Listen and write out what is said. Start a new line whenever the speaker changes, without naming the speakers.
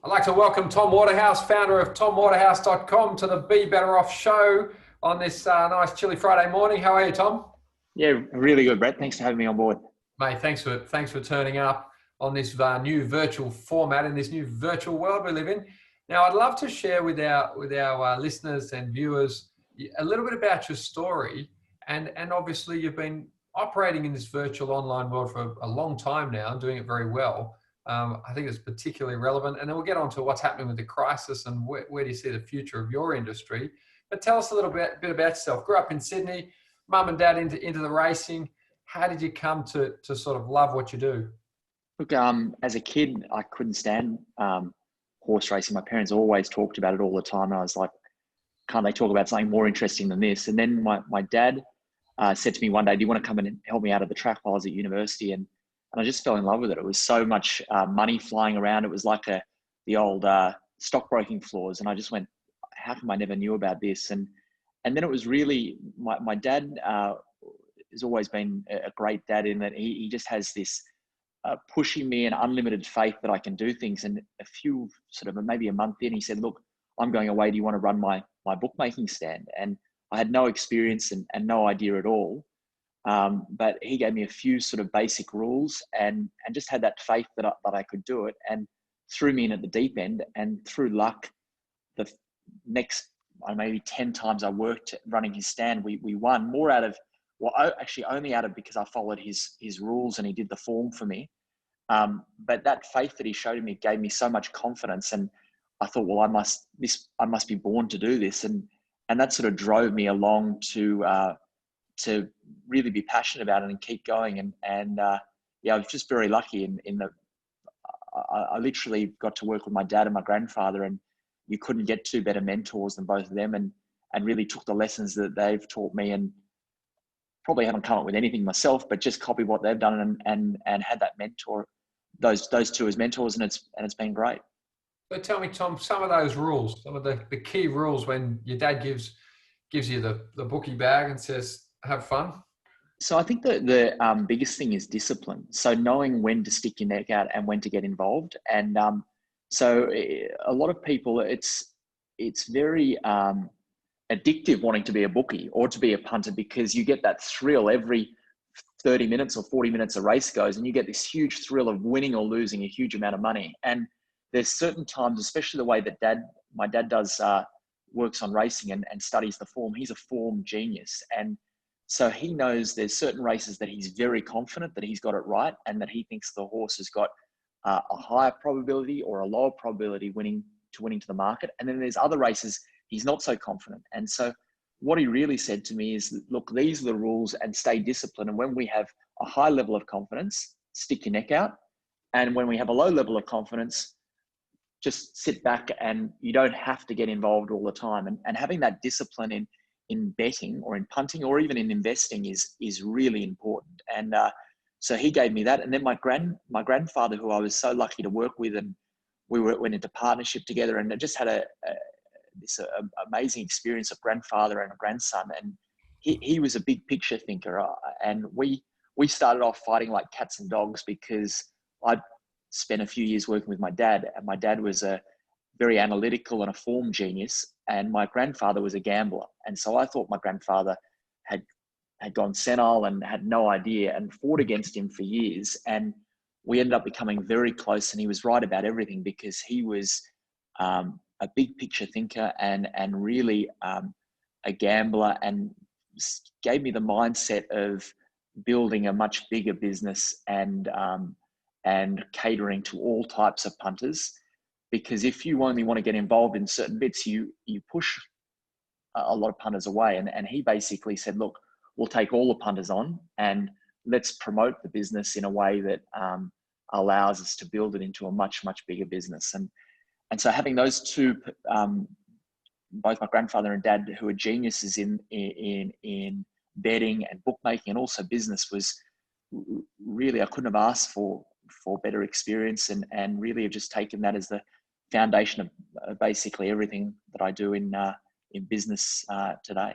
I'd like to welcome Tom Waterhouse, founder of TomWaterhouse.com, to the Be Better Off show on this nice chilly Friday morning. How are you, Tom?
Yeah, really good, Brett. Thanks for having me on board.
Mate, thanks for turning up on this new virtual format in this new virtual world we live in. Now, I'd love to share with our listeners and viewers a little bit about your story, and obviously you've been operating in this virtual online world for a long time now, doing it very well. I think it's particularly relevant, and then we'll get on to what's happening with the crisis and where do you see the future of your industry. But tell us a little bit about yourself. Grew up in Sydney, mum and dad into the racing. How did you come to sort of love what you do?
Look, as a kid, I couldn't stand horse racing. My parents always talked about it all the time. And I was like, can't they talk about something more interesting than this? And then my dad said to me one day, do you want to come and help me out at the track while I was at university? And I just fell in love with it. It was so much money flying around. It was like the old stockbroking floors. And I just went, how come I never knew about this? And then it was really, my dad has always been a great dad in that he just has this pushing me and unlimited faith that I can do things. And a few maybe a month in, he said, look, I'm going away. Do you want to run my bookmaking stand? And I had no experience and no idea at all. But he gave me a few sort of basic rules and just had that faith that I could do it, and threw me in at the deep end. And through luck, the next maybe 10 times I worked running his stand, we won more out of, actually only out of because I followed his rules and he did the form for me. But that faith that he showed me gave me so much confidence, and I thought, well, I must be born to do this, and that sort of drove me along to really be passionate about it and keep going. And I was just very lucky in that I literally got to work with my dad and my grandfather, and you couldn't get two better mentors than both of them, and really took the lessons that they've taught me, and probably haven't come up with anything myself, but just copied what they've done and had that mentor, those two as mentors, and it's been great.
So tell me, Tom, some of those rules, some of the key rules when your dad gives you the bookie bag and says, have fun.
So I think the biggest thing is discipline. So knowing when to stick your neck out and when to get involved. And so a lot of people, it's very addictive wanting to be a bookie or to be a punter, because you get that thrill every 30 minutes or 40 minutes a race goes, and you get this huge thrill of winning or losing a huge amount of money. And there's certain times, especially the way that my dad does, works on racing and studies the form. He's a form genius. And so he knows there's certain races that he's very confident that he's got it right, and that he thinks the horse has got a higher probability or a lower probability winning to the market. And then there's other races he's not so confident. And so what he really said to me is, look, these are the rules, and stay disciplined. And when we have a high level of confidence, stick your neck out. And when we have a low level of confidence, just sit back, and you don't have to get involved all the time. And having that discipline in betting or in punting or even in investing is really important. And so he gave me that. And then my grandfather, who I was so lucky to work with, and we went into partnership together, and I just had this amazing experience of grandfather and a grandson. And he was a big picture thinker. And we started off fighting like cats and dogs, because I'd spent a few years working with my dad, and my dad was a very analytical and a form genius, and my grandfather was a gambler. And so I thought my grandfather had gone senile and had no idea, and fought against him for years. And we ended up becoming very close, and he was right about everything, because he was a big picture thinker and really a gambler, and gave me the mindset of building a much bigger business and catering to all types of punters. Because if you only want to get involved in certain bits, you push a lot of punters away. And he basically said, look, we'll take all the punters on, and let's promote the business in a way that allows us to build it into a much, much bigger business. And so having those two, both my grandfather and dad, who are geniuses in betting and bookmaking and also business, was really, I couldn't have asked for better experience, and really have just taken that as the foundation of basically everything that I do in business today.